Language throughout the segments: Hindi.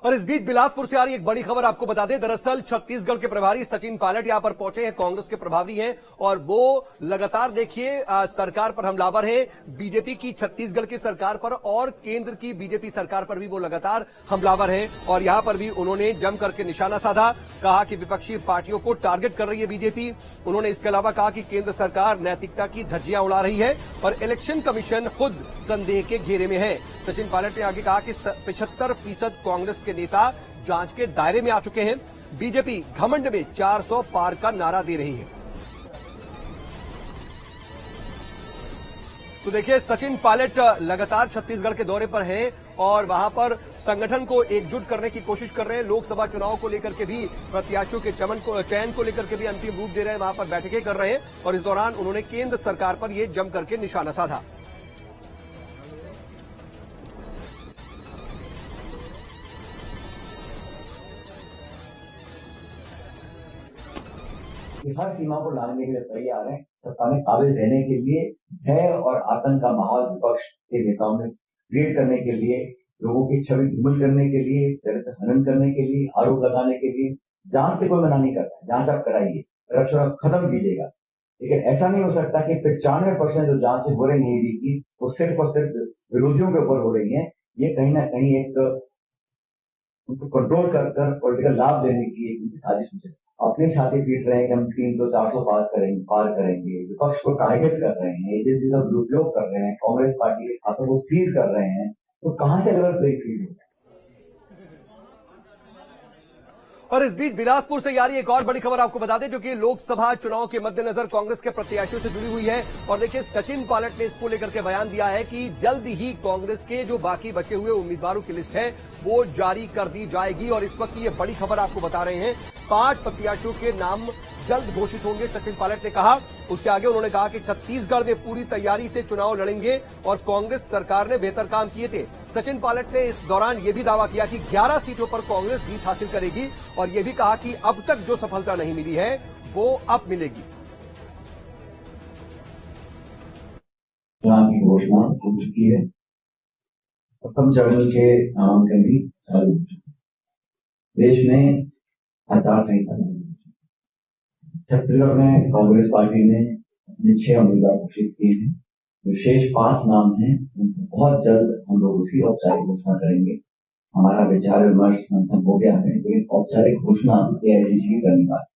और इस बीच बिलासपुर से आ रही एक बड़ी खबर आपको बता दें। दरअसल छत्तीसगढ़ के प्रभारी सचिन पायलट यहां पर पहुंचे हैं, कांग्रेस के प्रभारी हैं और वो लगातार देखिए सरकार पर हमलावर हैं, बीजेपी की छत्तीसगढ़ की सरकार पर और केंद्र की बीजेपी सरकार पर भी वो लगातार हमलावर हैं। और यहां पर भी उन्होंने जम करके निशाना साधा, कहा कि विपक्षी पार्टियों को टारगेट कर रही है बीजेपी। उन्होंने इसके अलावा कहा कि केंद्र सरकार नैतिकता की धज्जियां उड़ा रही है और इलेक्शन कमीशन खुद संदेह के घेरे में है। सचिन पायलट ने आगे कहा कि 75% कांग्रेस के नेता जांच के दायरे में आ चुके हैं। बीजेपी घमंड में 400 पार का नारा दे रही है। तो देखिए सचिन पायलट लगातार छत्तीसगढ़ के दौरे पर हैं और वहां पर संगठन को एकजुट करने की कोशिश कर रहे हैं। लोकसभा चुनाव को लेकर के भी प्रत्याशियों के चयन को लेकर के भी अंतिम रूप दे रहे हैं, वहां पर बैठकें कर रहे हैं और इस दौरान उन्होंने केंद्र सरकार पर यह जम करके निशाना साधा। हर सीमा को लांघने के लिए तैयार है। सत्ता में काबिज रहने के लिए भय और आतंक का माहौल विपक्ष के नेताओं में क्रिएट करने के लिए, लोगों की छवि धूमिल करने के लिए, चरित्र हनन करने के लिए, आरोप लगाने के लिए। जांच से कोई मना नहीं करता, जांच आप कराइए, करप्शन खत्म कीजिएगा, लेकिन ऐसा नहीं हो सकता कि 95% जो जांच से हो रही है ईडी की, वो सिर्फ और सिर्फ विरोधियों के ऊपर हो रही है। ये कहीं ना कहीं एक उनको कंट्रोल कर पॉलिटिकल लाभ देने की एक साजिश मुझे अपनी छाती पीट रहे हैं कि हम 300-400 पार करेंगे, विपक्ष को टारगेट कर रहे हैं, एजेंसी का दुरुपयोग कर रहे हैं, कांग्रेस पार्टी के खातों को सीज कर रहे हैं। तो कहां से लेवल प्लेइंग फील्ड होगा? और इस बीच बिलासपुर से यारी एक और बड़ी खबर आपको बता दें, जो कि लोकसभा चुनाव के मद्देनजर कांग्रेस के प्रत्याशियों से जुड़ी हुई है। और देखिए सचिन पायलट ने इसको लेकर के बयान दिया है कि जल्द ही कांग्रेस के जो बाकी बचे हुए उम्मीदवारों की लिस्ट है वो जारी कर दी जाएगी। और इस वक्त ये बड़ी खबर आपको बता रहे हैं, 5 प्रत्याशियों के नाम जल्द घोषित होंगे, सचिन पायलट ने कहा। उसके आगे उन्होंने कहा कि छत्तीसगढ़ में पूरी तैयारी से चुनाव लड़ेंगे और कांग्रेस सरकार ने बेहतर काम किए थे। सचिन पायलट ने इस दौरान यह भी दावा किया कि 11 सीटों पर कांग्रेस जीत हासिल करेगी और यह भी कहा कि अब तक जो सफलता नहीं मिली है वो अब मिलेगी। चुनाव की घोषणा हो चुकी है, प्रथम चरण के नामांकन भी चालू हो चुके। देश में आचार संहिता छत्तीसगढ़ में कांग्रेस पार्टी ने अपने 6 उम्मीदवार घोषित किए हैं। जो शेष 5 नाम हैं उनको बहुत जल्द हम लोग उसकी औपचारिक घोषणा करेंगे। हमारा विचार विमर्श मंथन हो गया है, लेकिन औपचारिक घोषणा एआईसीसी की करने वाली।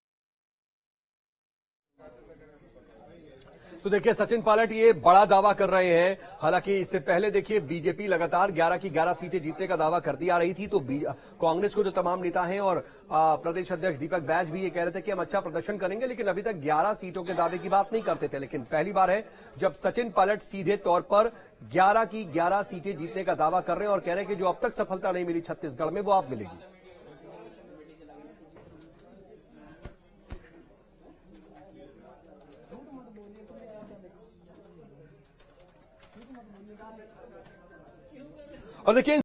तो देखिए सचिन पायलट ये बड़ा दावा कर रहे हैं। हालांकि इससे पहले देखिए बीजेपी लगातार 11 की 11 सीटें जीतने का दावा करती आ रही थी, तो कांग्रेस को जो तमाम नेता हैं और प्रदेश अध्यक्ष दीपक बैज भी ये कह रहे थे कि हम अच्छा प्रदर्शन करेंगे, लेकिन अभी तक 11 सीटों के दावे की बात नहीं करते थे। लेकिन पहली बार है जब सचिन पायलट सीधे तौर पर 11 की 11 सीटें जीतने का दावा कर रहे हैं और कह रहे हैं कि जो अब तक सफलता नहीं मिली छत्तीसगढ़ में वो अब मिलेगी। और देखिए